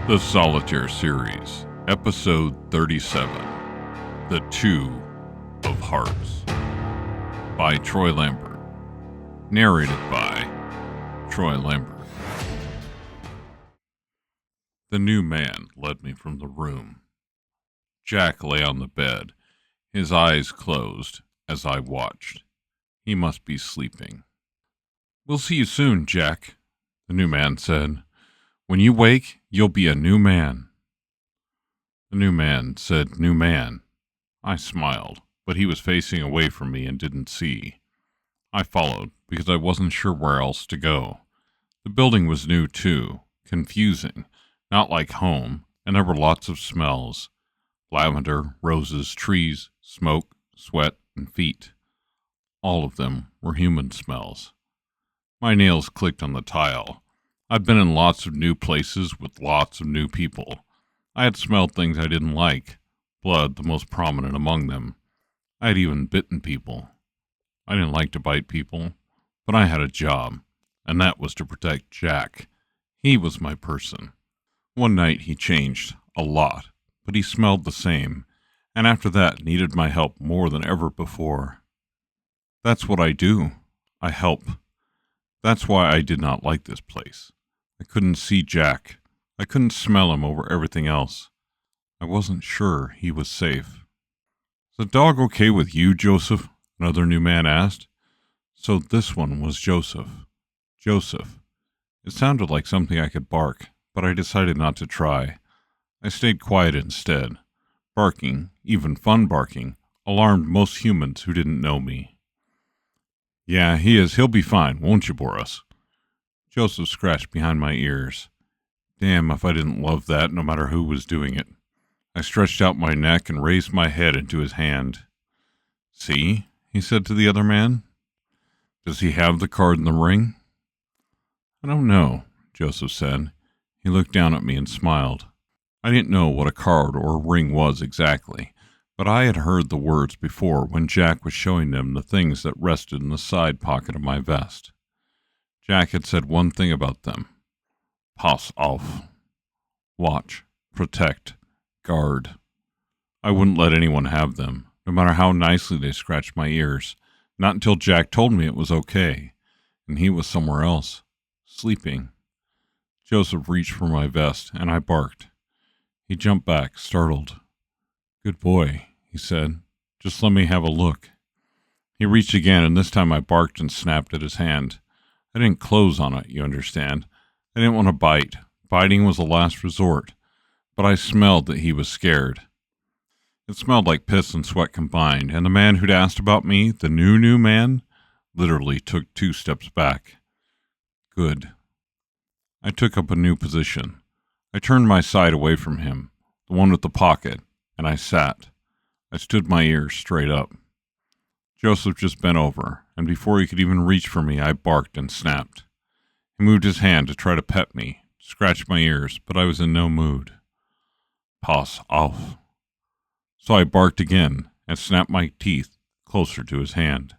The Solitaire Series, Episode 37, The Two of Hearts, by Troy Lambert, narrated by Troy Lambert. The new man led me from the room. Jack lay on the bed, his eyes closed as I watched. He must be sleeping. "We'll see you soon, Jack," the new man said. "When you wake, you'll be a new man." The new man said, "New man." I smiled, but he was facing away from me and didn't see. I followed, because I wasn't sure where else to go. The building was new, too, confusing, not like home, and there were lots of smells. Lavender, roses, trees, smoke, sweat, and feet. All of them were human smells. My nails clicked on the tile. I'd been in lots of new places with lots of new people. I had smelled things I didn't like, blood the most prominent among them. I had even bitten people. I didn't like to bite people, but I had a job, and that was to protect Jack. He was my person. One night he changed, a lot, but he smelled the same, and after that needed my help more than ever before. That's what I do. I help. That's why I did not like this place. I couldn't see Jack. I couldn't smell him over everything else. I wasn't sure he was safe. "Is the dog okay with you, Joseph?" another new man asked. So this one was Joseph. Joseph. It sounded like something I could bark, but I decided not to try. I stayed quiet instead. Barking, even fun barking, alarmed most humans who didn't know me. "Yeah, he is. He'll be fine, won't you, Boris?" Joseph scratched behind my ears. Damn if I didn't love that, no matter who was doing it. I stretched out my neck and raised my head into his hand. "See?" he said to the other man. "Does he have the card in the ring?" "I don't know," Joseph said. He looked down at me and smiled. I didn't know what a card or a ring was exactly, but I had heard the words before when Jack was showing them the things that rested in the side pocket of my vest. Jack had said one thing about them. Pass auf. Watch, protect, guard. I wouldn't let anyone have them, no matter how nicely they scratched my ears, not until Jack told me it was okay, and he was somewhere else, sleeping. Joseph reached for my vest, and I barked. He jumped back, startled. "Good boy," he said. "Just let me have a look." He reached again, and this time I barked and snapped at his hand. I didn't close on it, you understand. I didn't want to bite. Biting was a last resort. But I smelled that he was scared. It smelled like piss and sweat combined, and the man who'd asked about me, the new man, literally took 2 steps back. Good. I took up a new position. I turned my side away from him, the one with the pocket, and I sat. I stood my ears straight up. Joseph just bent over, and before he could even reach for me, I barked and snapped. He moved his hand to try to pet me, scratch my ears, but I was in no mood. Pass auf. So I barked again and snapped my teeth closer to his hand.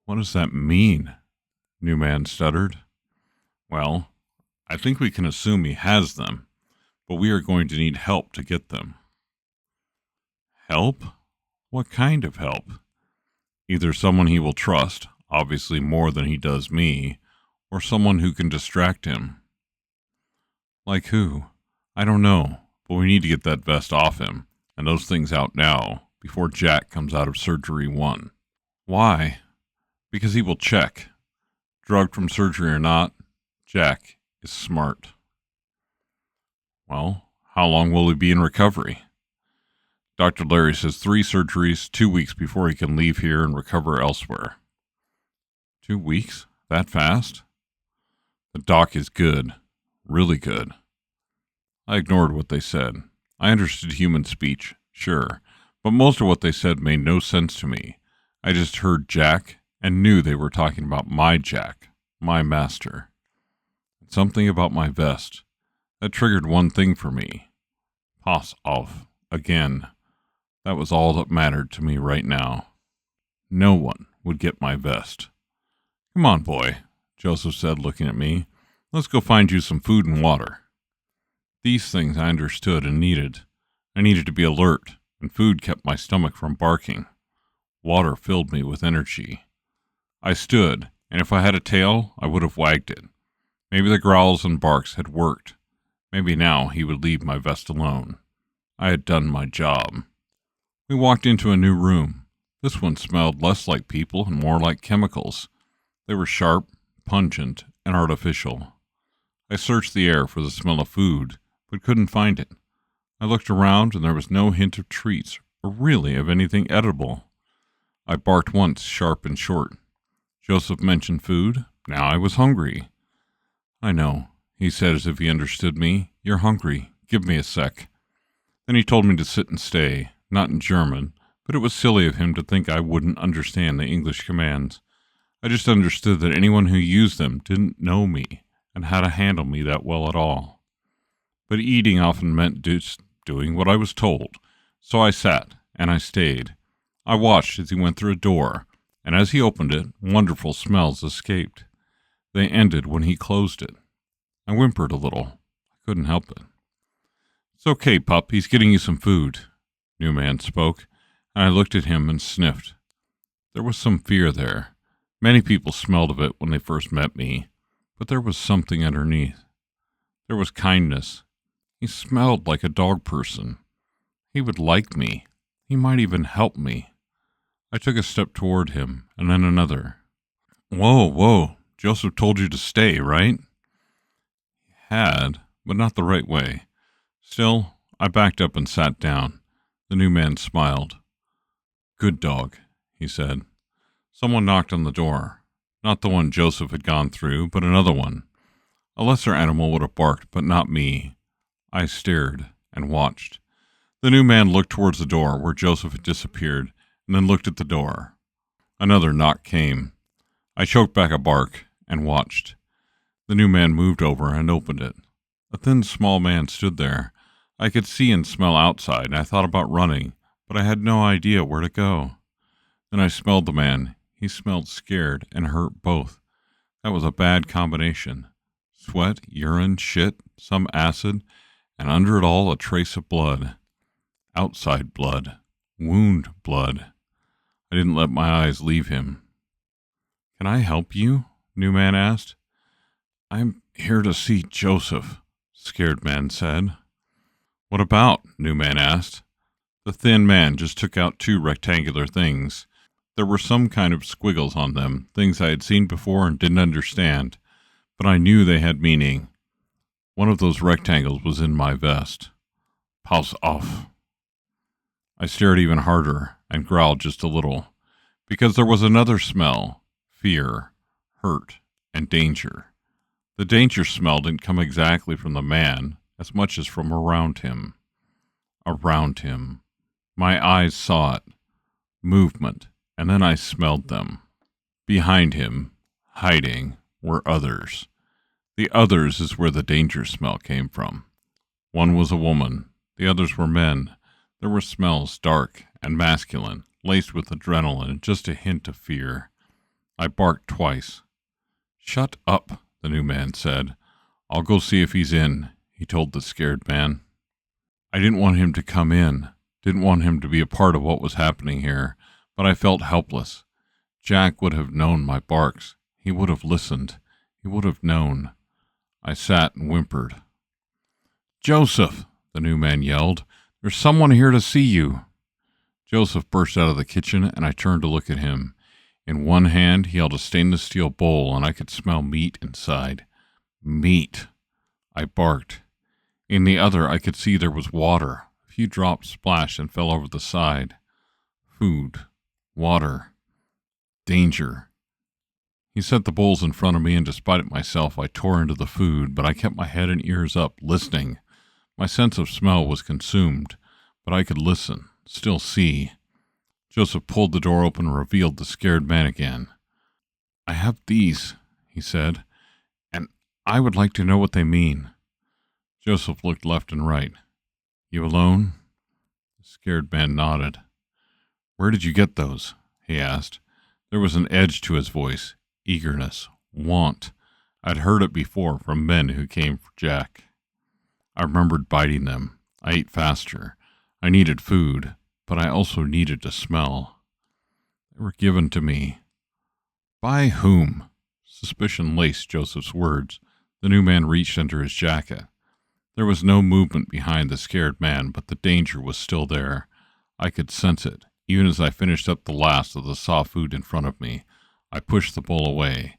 "What does that mean?" New man stuttered. "Well, I think we can assume he has them, but we are going to need help to get them." "Help? What kind of help?" "Either someone he will trust, obviously more than he does me, or someone who can distract him." "Like who?" "I don't know, but we need to get that vest off him, and those things out now, before Jack comes out of surgery 1. "Why?" "Because he will check. Drugged from surgery or not, Jack is smart." "Well, how long will he be in recovery?" "Dr. Larry says 3 surgeries, 2 weeks before he can leave here and recover elsewhere." 2 weeks? That fast? "The doc is good. Really good." I ignored what they said. I understood human speech, sure, but most of what they said made no sense to me. I just heard Jack and knew they were talking about my Jack, my master. Something about my vest. That triggered one thing for me. Pass auf. Again. That was all that mattered to me right now. No one would get my vest. "Come on, boy," Joseph said, looking at me. "Let's go find you some food and water." These things I understood and needed. I needed to be alert, and food kept my stomach from barking. Water filled me with energy. I stood, and if I had a tail, I would have wagged it. Maybe the growls and barks had worked. Maybe now he would leave my vest alone. I had done my job. We walked into a new room. This one smelled less like people and more like chemicals. They were sharp, pungent, and artificial. I searched the air for the smell of food, but couldn't find it. I looked around, and there was no hint of treats, or really of anything edible. I barked once, sharp and short. Joseph mentioned food. Now I was hungry. "I know," he said as if he understood me. "You're hungry. Give me a sec." Then he told me to sit and stay, not in German, but it was silly of him to think I wouldn't understand the English commands. I just understood that anyone who used them didn't know me and how to handle me that well at all. But eating often meant just doing what I was told, so I sat and I stayed. I watched as he went through a door, and as he opened it, wonderful smells escaped. They ended when he closed it. I whimpered a little. I couldn't help it. "It's okay, pup. He's getting you some food." New man spoke, and I looked at him and sniffed. There was some fear there. Many people smelled of it when they first met me, but there was something underneath. There was kindness. He smelled like a dog person. He would like me. He might even help me. I took a step toward him, and then another. Whoa. Joseph told you to stay, right?" He had, but not the right way. Still, I backed up and sat down. The new man smiled. "Good dog," he said. Someone knocked on the door. Not the one Joseph had gone through, but another one. A lesser animal would have barked, but not me. I stared and watched. The new man looked towards the door where Joseph had disappeared, and then looked at the door. Another knock came. I choked back a bark and watched. The new man moved over and opened it. A thin, small man stood there. I could see and smell outside, and I thought about running, but I had no idea where to go. Then I smelled the man. He smelled scared and hurt both. That was a bad combination. Sweat, urine, shit, some acid, and under it all a trace of blood. Outside blood. Wound blood. I didn't let my eyes leave him. "Can I help you?" New man asked. "I'm here to see Joseph," scared man said. "What about?" New man asked. The thin man just took out two rectangular things. There were some kind of squiggles on them, things I had seen before and didn't understand, but I knew they had meaning. One of those rectangles was in my vest. "Pass off." I stared even harder and growled just a little, because there was another smell, fear, hurt, and danger. The danger smell didn't come exactly from the man as much as from around him. Around him. My eyes saw it. Movement, and then I smelled them. Behind him, hiding, were others. The others is where the danger smell came from. One was a woman. The others were men. There were smells dark and masculine, laced with adrenaline and just a hint of fear. I barked twice. "Shut up," the new man said. "I'll go see if he's in," he told the scared man. I didn't want him to come in, didn't want him to be a part of what was happening here, but I felt helpless. Jack would have known my barks. He would have listened. He would have known. I sat and whimpered. "Joseph," the new man yelled. "There's someone here to see you." Joseph burst out of the kitchen, and I turned to look at him. In one hand, he held a stainless steel bowl, and I could smell meat inside. Meat. I barked. In the other, I could see there was water. A few drops splashed and fell over the side. Food. Water. Danger. He set the bowls in front of me, and despite it myself, I tore into the food, but I kept my head and ears up, listening. My sense of smell was consumed, but I could listen, still see. Joseph pulled the door open and revealed the scared man again. "I have these," he said, "and I would like to know what they mean." Joseph looked left and right. "You alone?" The scared man nodded. "Where did you get those?" he asked. There was an edge to his voice, eagerness, want. I'd heard it before from men who came for Jack. I remembered biting them. I ate faster. I needed food, but I also needed to smell. They were given to me. By whom? Suspicion laced Joseph's words. The new man reached under his jacket. There was no movement behind the scared man, but the danger was still there. I could sense it. Even as I finished up the last of the soft food in front of me, I pushed the bowl away.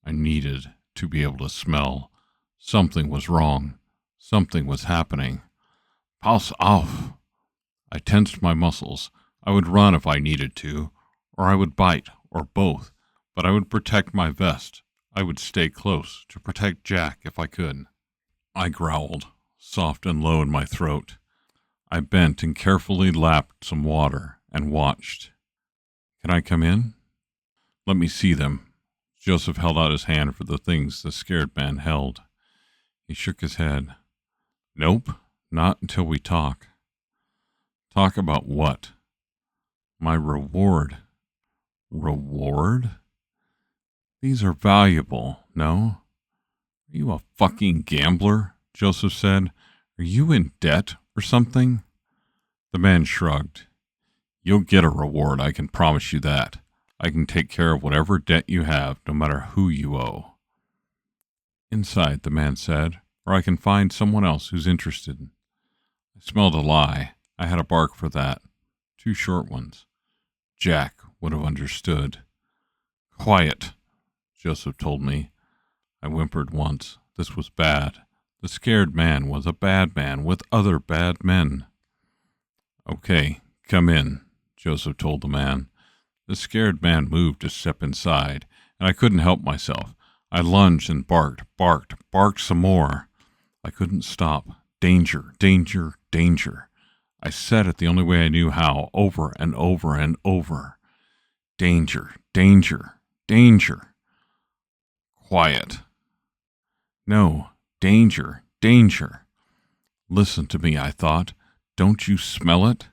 I needed to be able to smell. Something was wrong. Something was happening. Pass auf! I tensed my muscles. I would run if I needed to, or I would bite, or both, but I would protect my vest. I would stay close to protect Jack if I could. I growled, soft and low in my throat. I bent and carefully lapped some water and watched. Can I come in? Let me see them. Joseph held out his hand for the things the scared man held. He shook his head. Nope, not until we talk. Talk about what? My reward. Reward? These are valuable, no? Are you a fucking gambler? Joseph said. Are you in debt or something? The man shrugged. You'll get a reward, I can promise you that. I can take care of whatever debt you have, no matter who you owe. Inside, the man said, or I can find someone else who's interested. I smelled a lie. I had a bark for that. 2 short ones. Jack would have understood. Quiet, Joseph told me. I whimpered once. This was bad. The scared man was a bad man with other bad men. Okay, come in, Joseph told the man. The scared man moved to step inside, and I couldn't help myself. I lunged and barked some more. I couldn't stop. Danger, danger, danger. I said it the only way I knew how, over and over and over. Danger, danger, danger. Quiet. No, danger, danger. Listen to me, I thought. Don't you smell it?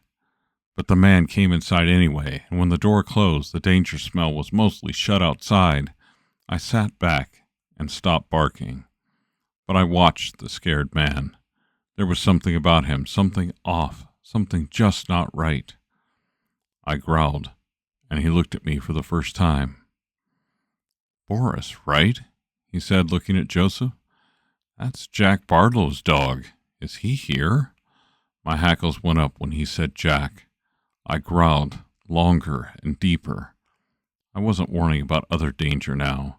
But the man came inside anyway, and when the door closed, the danger smell was mostly shut outside. I sat back and stopped barking. But I watched the scared man. There was something about him, something off, something just not right. I growled, and he looked at me for the first time. Boris, right? He said, looking at Joseph. That's Jack Bardlow's dog. Is he here? My hackles went up when he said Jack. I growled, longer and deeper. I wasn't warning about other danger now.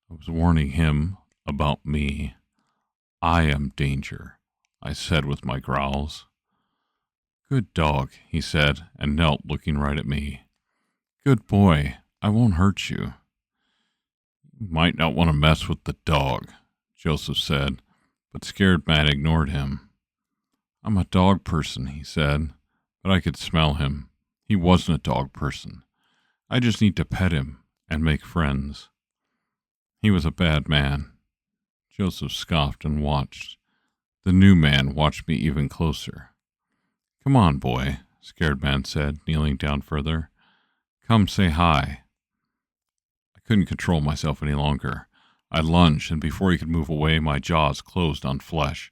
I was warning him about me. I am danger, I said with my growls. Good dog, he said, and knelt looking right at me. Good boy, I won't hurt you. You might not want to mess with the dog, Joseph said, but scared man ignored him. I'm a dog person, he said, but I could smell him. He wasn't a dog person. I just need to pet him and make friends. He was a bad man. Joseph scoffed and watched. The new man watched me even closer. Come on, boy, scared man said, kneeling down further. Come say hi. I couldn't control myself any longer. I lunged, and before he could move away, my jaws closed on flesh.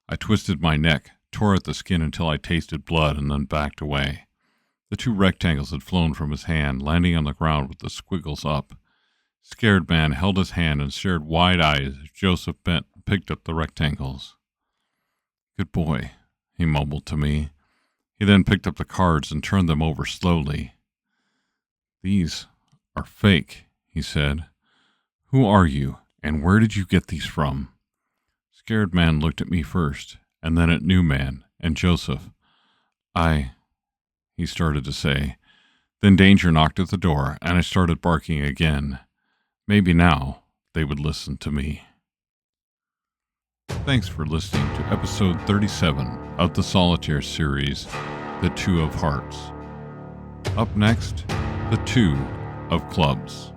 I twisted my neck, tore at the skin until I tasted blood, and then backed away. The 2 rectangles had flown from his hand, landing on the ground with the squiggles up. Scared man held his hand and stared wide-eyed as Joseph bent and picked up the rectangles. Good boy, he mumbled to me. He then picked up the cards and turned them over slowly. These are fake, he said. Who are you, and where did you get these from? Scared man looked at me first, and then at new man and Joseph. He started to say. Then danger knocked at the door, and I started barking again. Maybe now they would listen to me. Thanks for listening to episode 37 of the Solitaire series, The 2 of Hearts. Up next, The 2 of Clubs.